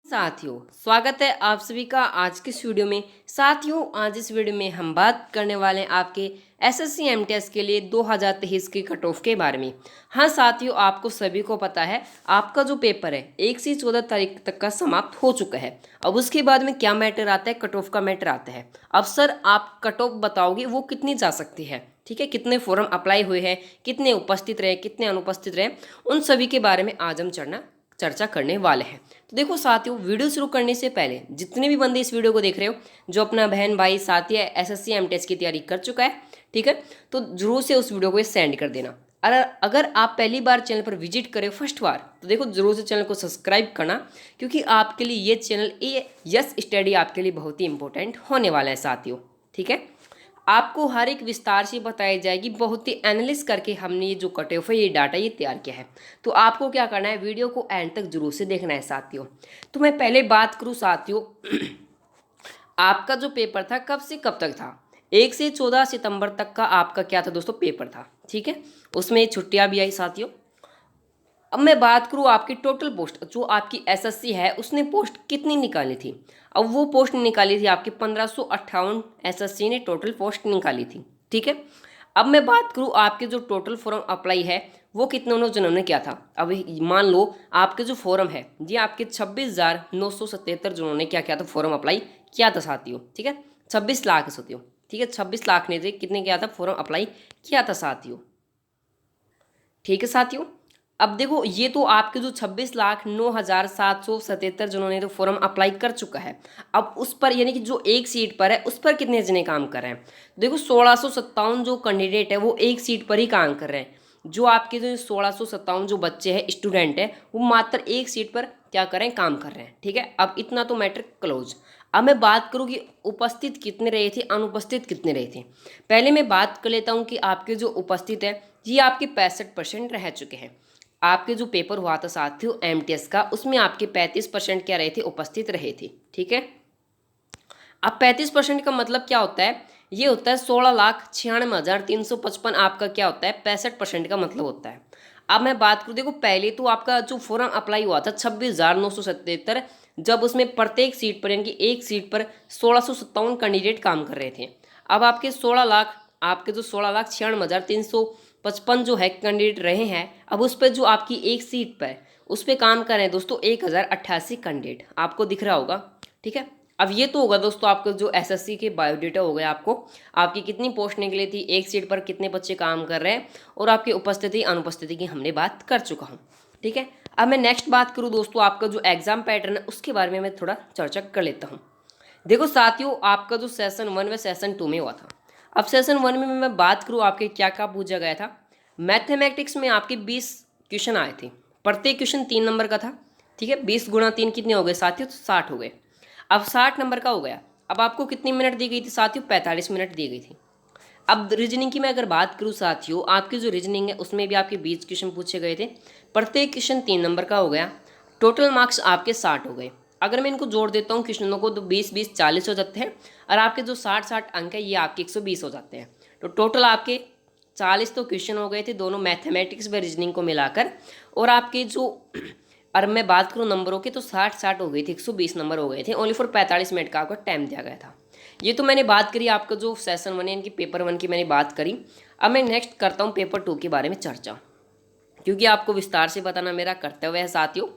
साथियों, स्वागत है आप सभी का आज के इस वीडियो में। साथियों, आज इस वीडियो में हम बात करने वाले हैं आपके एसएससी एमटीएस के लिए 2023 की कट ऑफ के बारे में। हाँ साथियों, आपको सभी को पता है आपका जो पेपर है 1 से 14 तारीख तक का समाप्त हो चुका है। अब उसके बाद में क्या मैटर आता है, कट ऑफ का मैटर आता है। अब सर आप कट ऑफ बताओगे वो कितनी जा सकती है, ठीक है, कितने फॉर्म अप्लाई हुए हैं, कितने उपस्थित रहे, कितने अनुपस्थित रहे, उन सभी के बारे में आज हम चर्चा करने वाले हैं। तो देखो साथियों, वीडियो शुरू करने से पहले जितने भी बंदे इस वीडियो को देख रहे हो, जो अपना बहन भाई साथी एसएससी एमटीएस की तैयारी कर चुका है, ठीक है, तो जरूर से उस वीडियो को सेंड कर देना। अगर आप पहली बार चैनल पर विजिट करें फर्स्ट बार, तो देखो जरूर से चैनल को सब्सक्राइब करना, क्योंकि आपके लिए ये चैनल यस स्टडी आपके लिए बहुत ही इंपॉर्टेंट होने वाला है साथियों। ठीक है, आपको हर एक विस्तार से बताई जाएगी, बहुत ही एनालिस करके हमने ये जो कट ऑफ है, ये डाटा ये तैयार किया है। तो आपको क्या करना है, वीडियो को एंड तक जरूर से देखना है साथियों। तो मैं पहले बात करूँ साथियों आपका जो पेपर था कब से कब तक था, 1 से 14 सितंबर तक का आपका क्या था दोस्तों, पेपर था। ठीक है, उसमें छुट्टियां भी आई साथियों। अब मैं बात करूँ आपकी टोटल पोस्ट, जो आपकी एसएससी है उसने पोस्ट कितनी निकाली थी। अब वो पोस्ट निकाली थी आपकी 1558 एसएससी ने टोटल पोस्ट निकाली थी। ठीक है, अब मैं बात करूँ आपके जो टोटल फॉर्म अप्लाई है वो कितने जिन्होंने किया था। अब मान लो आपके जो फॉर्म है ये आपके 26,977 जिन्होंने क्या किया था, फॉर्म अप्लाई किया था साथियों। ठीक है, 26 लाख साथियों, ठीक है, 26 लाख ने कितने किया था, फॉर्म अप्लाई किया था साथियों। ठीक है साथियों, अब देखो ये तो आपके जो 26,09,777 जिन्होंने तो फॉर्म अप्लाई कर चुका है। अब उस पर यानी कि जो एक सीट पर है उस पर कितने जने काम कर रहे हैं, देखो 1657 जो कैंडिडेट है वो एक सीट पर ही काम कर रहे हैं। जो आपके जो 1657 जो बच्चे हैं, स्टूडेंट है, वो मात्र एक सीट पर क्या कर रहे हैं, काम कर रहे हैं। ठीक है, अब इतना तो मैटर क्लोज। अब मैं बात करूँ कि उपस्थित कितने रहे थे, अनुपस्थित कितने रहे थे। पहले मैं बात कर लेता हूँ कि आपके जो उपस्थित है ये आपके 65% रह चुके हैं। आपके जो पेपर हुआ था साथियों एमटीएस का, उसमें आपके 35% क्या रहे थे, उपस्थित रहे थे। ठीक है, अब 35% का मतलब क्या होता है, ये होता है 16,96,355 आपका क्या होता है, 65% का मतलब होता है। अब मैं बात करूँ, देखो पहले तो आपका जो फॉर्म अप्लाई हुआ था 26,977, जब उसमें प्रत्येक सीट पर यानी कि एक सीट पर 1657 कैंडिडेट काम कर रहे थे। अब आपके 16 लाख, आपके जो 16,96,355 जो है कैंडिडेट रहे हैं, अब उस पर जो आपकी एक सीट पर उस पर काम कर रहे हैं दोस्तों 1,088 कैंडिडेट, आपको दिख रहा होगा। ठीक है, अब ये तो होगा दोस्तों आपका जो एसएससी के बायोडेटा हो गया, आपको आपकी कितनी पोस्ट निकली थी, एक सीट पर कितने बच्चे काम कर रहे हैं, और आपकी उपस्थिति अनुपस्थिति की हमने बात कर चुका हूँ। ठीक है, अब मैं नेक्स्ट बात करूँ दोस्तों आपका जो एग्जाम पैटर्न है उसके बारे में मैं थोड़ा चर्चा कर लेता हूँ। देखो साथियों, आपका जो सेशन 1 व सेशन 2 में हुआ था। अब सेशन 1 में मैं बात करूँ आपके क्या क्या पूछा गया था। मैथमेटिक्स में आपके 20 क्वेश्चन आए थे, प्रत्येक क्वेश्चन 3 नंबर का था। ठीक है, 20 गुणा 3 कितने हो गए साथियों, तो 60 हो गए। अब 60 नंबर का हो गया। अब आपको कितनी मिनट दी गई थी साथियों, 45 मिनट दी गई थी। अब रीजनिंग की मैं अगर बात करूँ साथियों, आपकी जो रीजनिंग है उसमें भी आपके 20 क्वेश्चन पूछे गए थे, प्रत्येक क्वेश्चन 3 नंबर का हो गया। टोटल मार्क्स आपके 60 हो गए। अगर मैं इनको जोड़ देता हूँ क्वेश्चनों को, तो 20-20 40 हो जाते हैं, और आपके जो 60-60 अंक है ये आपके 120 हो जाते हैं। तो टोटल आपके 40 तो क्वेश्चन हो गए थे दोनों मैथमेटिक्स व रीजनिंग को मिलाकर। और आपके जो और मैं बात करूँ नंबरों की, तो 60-60 हो गई थी, 120 नंबर हो गए थे, ओनली फॉर 45 मिनट का आपको टाइम दिया गया था। ये तो मैंने बात करी आपका जो सेशन 1 है, इनकी पेपर 1 की मैंने बात करी। अब मैं नेक्स्ट करता हूँ पेपर 2 के बारे में चर्चा, क्योंकि आपको विस्तार से बताना मेरा कर्तव्य है साथियों।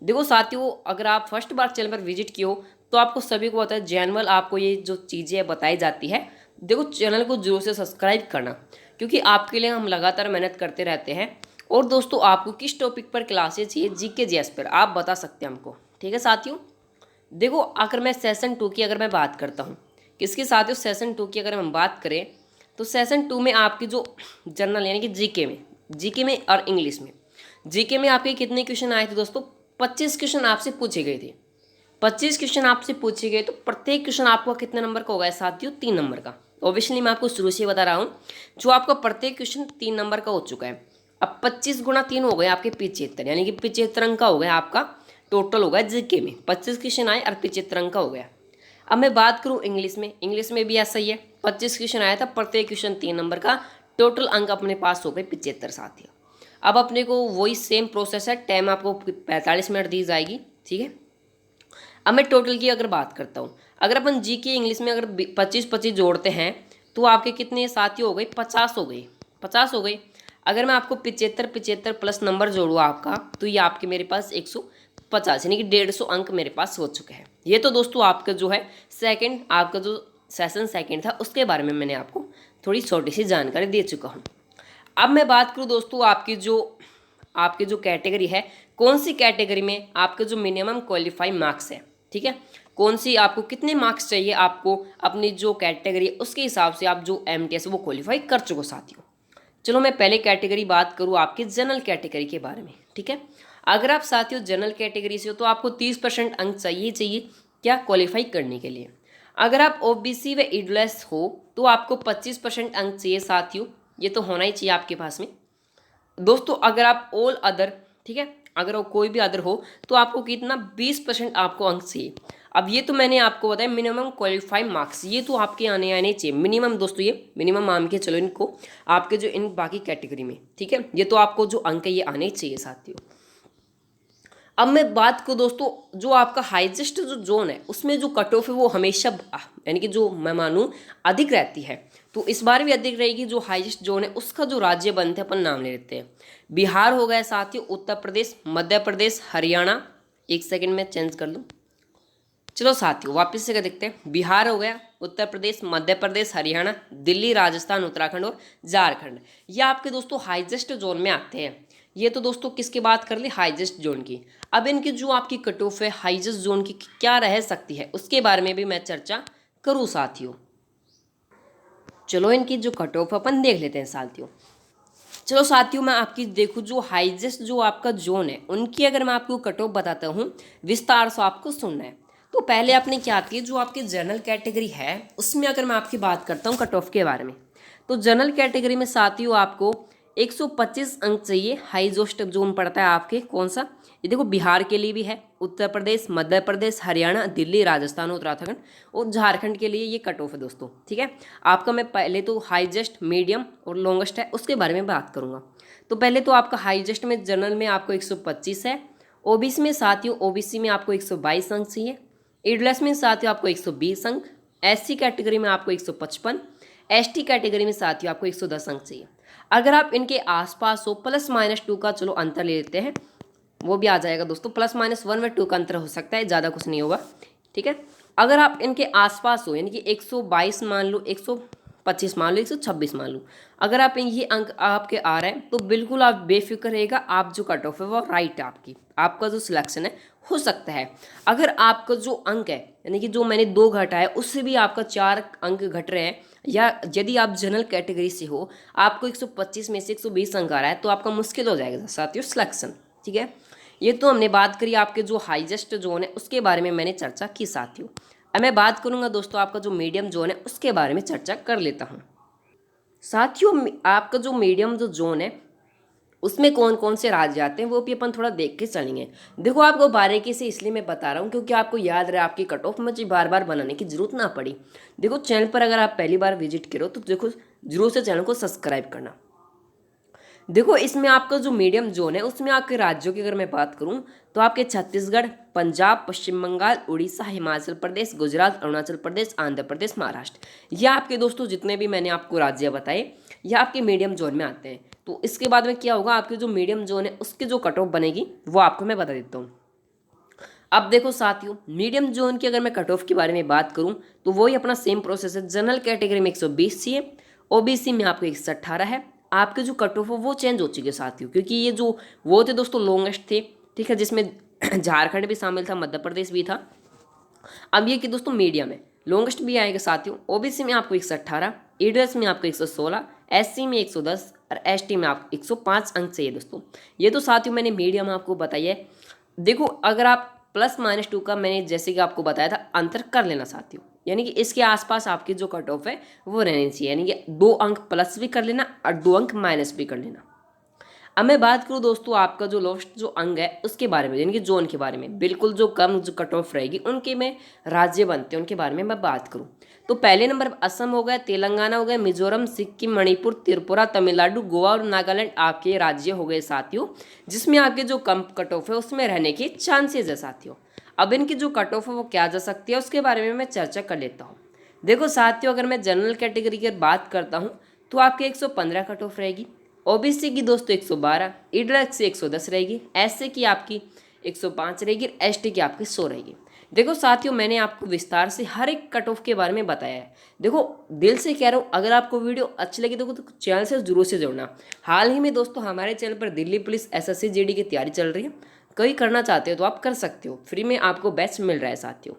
देखो साथियों, अगर आप फर्स्ट बार चैनल पर विजिट किए हो तो आपको सभी को पता है जनरल आपको ये जो चीज़ें बताई जाती है। देखो चैनल को जरूर से सब्सक्राइब करना, क्योंकि आपके लिए हम लगातार मेहनत करते रहते हैं। और दोस्तों, आपको किस टॉपिक पर क्लासेज चाहिए, जीके जीएस पर आप बता सकते हैं हमको। ठीक है साथियों, देखो अगर मैं सेशन 2 की अगर मैं बात करता हूँ, किसके साथियों, सेशन 2 की अगर हम बात करें, तो सेशन 2 में आपकी जो जनरल यानी कि जीके में और इंग्लिश में, जीके में आपके कितने क्वेश्चन आए थे दोस्तों, 25 क्वेश्चन आपसे पूछे गए थे। 25 क्वेश्चन आपसे पूछे गए, तो प्रत्येक क्वेश्चन आपको कितने नंबर का होगा साथियों, 3 नंबर का। ऑब्वियसली मैं आपको शुरू से बता रहा हूँ, जो आपका प्रत्येक क्वेश्चन 3 नंबर का हो चुका है। अब 25 गुणा 3 हो गए आपके 75, यानी कि 75 अंक का हो गया आपका टोटल हो गया जीके में। 25 क्वेश्चन आए और 75 अंक का हो गया। अब मैं बात करूँ इंग्लिश में भी ऐसा ही है, 25 क्वेश्चन आया था, प्रत्येक क्वेश्चन 3 नंबर का, टोटल अंक अपने पास हो गए 75 साथियों। अब अपने को वही सेम प्रोसेस है, टाइम आपको 45 मिनट दी जाएगी। ठीक है, अब मैं टोटल की अगर बात करता हूँ, अगर अपन जी के इंग्लिश में अगर 25-25 जोड़ते हैं तो आपके कितने साथियों हो गए, 50 हो गए, 50 हो गए। अगर मैं आपको 75 प्लस नंबर जोड़ूँ आपका, तो ये आपके मेरे पास 150 यानी कि 150 अंक मेरे पास हो चुके हैं। ये तो दोस्तों आपका जो है सेकंड, आपका जो सेशन सेकंड था उसके बारे में मैंने आपको थोड़ी छोटी सी जानकारी दे चुका हूँ। अब मैं बात करूँ दोस्तों आपकी जो कैटेगरी है, कौन सी कैटेगरी में आपके जो मिनिमम क्वालिफाई मार्क्स है, ठीक है, कौन सी आपको कितने मार्क्स चाहिए आपको अपनी जो कैटेगरी है उसके हिसाब से आप जो MTS वो क्वालिफाई कर चुको साथियों। चलो मैं पहले कैटेगरी बात करूँ आपके जनरल कैटेगरी के बारे में, ठीक है। अगर आप साथियों जनरल कैटेगरी से हो तो आपको 30% अंक चाहिए क्या क्वालिफाई करने के लिए। अगर आप OBC व ईडब्ल्यूएस हो तो आपको 25% अंक चाहिए साथियों, ये तो होना ही चाहिए आपके पास में दोस्तों। अगर आप ऑल अदर, ठीक है, अगर वो कोई भी अदर हो तो आपको कितना 20% आपको अंक चाहिए। अब ये तो मैंने आपको बताया मिनिमम क्वालिफाई मार्क्स, ये तो आपके आने चाहिए मिनिमम दोस्तों, ये मिनिमम मान के चलो इनको आपके जो इन बाकी कैटेगरी में, ठीक है, ये तो आपको जो अंक है ये आने चाहिए साथियों। अब मैं बात करूँ दोस्तों, जो आपका हाईएस्ट जो जोन है उसमें जो कट ऑफ है वो हमेशा यानी कि जो मैं मानूँ अधिक रहती है, तो इस बार भी अधिक रहेगी। जो हाईएस्ट जोन है उसका जो राज्य बनते हैं अपन नाम ले लेते हैं। बिहार हो गया साथियों, उत्तर प्रदेश, मध्य प्रदेश, हरियाणा, एक सेकंड में चेंज कर लूँ। चलो साथियों वापस से देखते हैं। बिहार हो गया, उत्तर प्रदेश, मध्य प्रदेश, हरियाणा, दिल्ली, राजस्थान, उत्तराखंड और झारखंड, ये आपके दोस्तों हाईएस्ट जोन में आते हैं। ये तो दोस्तों किसकी बात कर ली, हाईएस्ट जोन की। अब इनकी जो आपकी कट ऑफ है हाईएस्ट जोन की क्या रह सकती है उसके बारे में भी मैं चर्चा करूँ साथियों। चलो इनकी जो कट ऑफ अपन देख लेते हैं साथियों। चलो साथियों मैं आपकी देखूँ जो हाईएस्ट जो आपका जोन है उनकी अगर मैं आपको कट ऑफ बताता हूँ, विस्तार से आपको सुनना है। तो पहले आपने क्या आती है जो आपकी जनरल कैटेगरी है उसमें अगर मैं आपकी बात करता हूँ कट ऑफ के बारे में, तो जनरल कैटेगरी में साथियों आपको 125 अंक चाहिए। हाईएस्ट जोन पड़ता है आपके कौन सा, ये देखो बिहार के लिए भी है, उत्तर प्रदेश, मध्य प्रदेश, हरियाणा, दिल्ली, राजस्थान, उत्तराखंड और झारखंड के लिए ये कट ऑफ है दोस्तों, ठीक है। आपका मैं पहले तो हाईएस्ट, मीडियम और लॉन्गेस्ट है उसके बारे में बात करूँगा। तो पहले तो आपका हाईएस्ट में जनरल में आपको 125 है। OBC में साथियों OBC में आपको 122 अंक चाहिए। ईडब्ल्यूएस में साथियों आपको 120 अंक। SC कैटेगरी में आपको 155। ST कैटेगरी में साथियों आपको 110 अंक चाहिए। अगर आप इनके आसपास हो +-2 का चलो अंतर ले लेते हैं, वो भी आ जाएगा दोस्तों, +-1 व 2 का अंतर हो सकता है, ज़्यादा कुछ नहीं होगा, ठीक है। अगर आप इनके आसपास हो यानी कि 122 मान लो, 125 मान लो, 126 मान लो, अगर आप ये अंक आपके आ रहे हैं तो बिल्कुल आप बेफिक्र रहेगा, आप जो कट ऑफ है वो राइट है, आपका जो सिलेक्शन है हो सकता है। अगर आपका जो अंक है यानी कि जो मैंने 2 घटा है उससे भी आपका 4 अंक घट रहे हैं, या यदि आप जनरल कैटेगरी से हो आपको 125 में से 120 अंक आ रहा है तो आपका मुश्किल हो जाएगा साथियों सिलेक्शन, ठीक है। ये तो हमने बात करी आपके जो हाईएस्ट जोन है उसके बारे में मैंने चर्चा की साथियों। अब मैं बात करूंगा दोस्तों आपका जो मीडियम जोन है उसके बारे में चर्चा कर लेता हूँ साथियों। आपका जो मीडियम जो जोन है उसमें कौन कौन से राज्य आते हैं वो भी अपन थोड़ा देख के चलेंगे। देखो आपको बारीकी से इसलिए मैं बता रहा हूँ क्योंकि आपको याद रहे, आपकी कट ऑफ मुझे बार बार बनाने की जरूरत ना पड़ी। देखो चैनल पर अगर आप पहली बार विजिट करो तो देखो जरूर से चैनल को सब्सक्राइब करना। देखो इसमें आपका जो मीडियम जोन है उसमें आपके राज्यों की अगर मैं बात करूं तो आपके छत्तीसगढ़, पंजाब, पश्चिम बंगाल, उड़ीसा, हिमाचल प्रदेश, गुजरात, अरुणाचल प्रदेश, आंध्र प्रदेश, महाराष्ट्र, ये आपके दोस्तों जितने भी मैंने आपको राज्य बताए ये आपके मीडियम जोन में आते हैं। तो इसके बाद में क्या होगा, आपके जो मीडियम जोन है उसकी जो कट ऑफ बनेगी वो आपको मैं बता देता हूँ। अब देखो साथियों मीडियम जोन की अगर मैं कट ऑफ के बारे में बात करूं तो वही अपना सेम प्रोसेस है। जनरल कैटेगरी में 120 चाहिए, OBC में आपको 118 है। आपके जो कट ऑफ है वो चेंज हो चुके साथियों क्योंकि ये जो वो थे दोस्तों लॉन्गेस्ट थे, ठीक है, जिसमें झारखंड भी शामिल था, मध्य प्रदेश भी था। अब ये कि दोस्तों मीडियम है, लॉन्गेस्ट भी आएगा साथियों। OBC में आपको 118, ईडब्ल्यूएस में आपको 116, SC में 110 और ST में आपको 105 अंक चाहिए दोस्तों। ये तो साथियों मैंने मीडियम आपको बताई है। देखो अगर आप +-2 का मैंने जैसे कि आपको बताया था अंतर कर लेना साथियों, यानी कि इसके आसपास आपकी जो कट ऑफ है वो रहनी चाहिए, यानी कि 2 अंक प्लस भी कर लेना और 2 अंक माइनस भी कर लेना। अब मैं बात करूँ दोस्तों आपका जो लास्ट जो अंग है उसके बारे में, यानी कि जोन के बारे में, बिल्कुल जो कम जो कट ऑफ रहेगी उनके में राज्य बनते हैं उनके बारे में मैं बात करूँ तो पहले नंबर पर असम हो गया, तेलंगाना हो गया, मिजोरम, सिक्किम, मणिपुर, त्रिपुरा, तमिलनाडु, गोवा और नागालैंड आपके राज्य हो गए साथियों, जिसमें आपके जो कम कट ऑफ है उसमें रहने के चांसेस है साथियों। अब इनकी जो कट ऑफ है वो क्या जा सकती है उसके बारे में मैं चर्चा कर लेता हूँ। देखो साथियों, अगर मैं जनरल कैटेगरी की बात करता हूँ तो आपकी 115 कट ऑफ रहेगी, ओबीसी की दोस्तों 112, ईडब्ल्यूएस की 110 रहेगी, एससी की आपकी 105 रहेगी, एसटी की आपकी 100 रहेगी। देखो साथियों, मैंने आपको विस्तार से हर एक कट ऑफ के बारे में बताया है। देखो दिल से कह रहा हूँ, अगर आपको वीडियो अच्छी लगी तो चैनल से जरूर से जुड़ना। हाल ही में दोस्तों हमारे चैनल पर दिल्ली पुलिस एसएससी जीडी की तैयारी चल रही है, कहीं करना चाहते हो तो आप कर सकते हो, फ्री में आपको बैच मिल रहा है साथियों।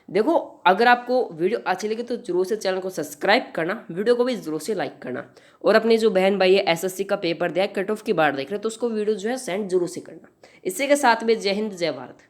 देखो अगर आपको वीडियो अच्छी लगी तो जरूर से चैनल को सब्सक्राइब करना, वीडियो को भी जरूर से लाइक करना, और अपने जो बहन भाई है एसएससी का पेपर दिया कट ऑफ की बात देख रहे हैं तो उसको वीडियो जो है सेंड जरूर से करना। इसी के साथ में जय हिंद जय भारत।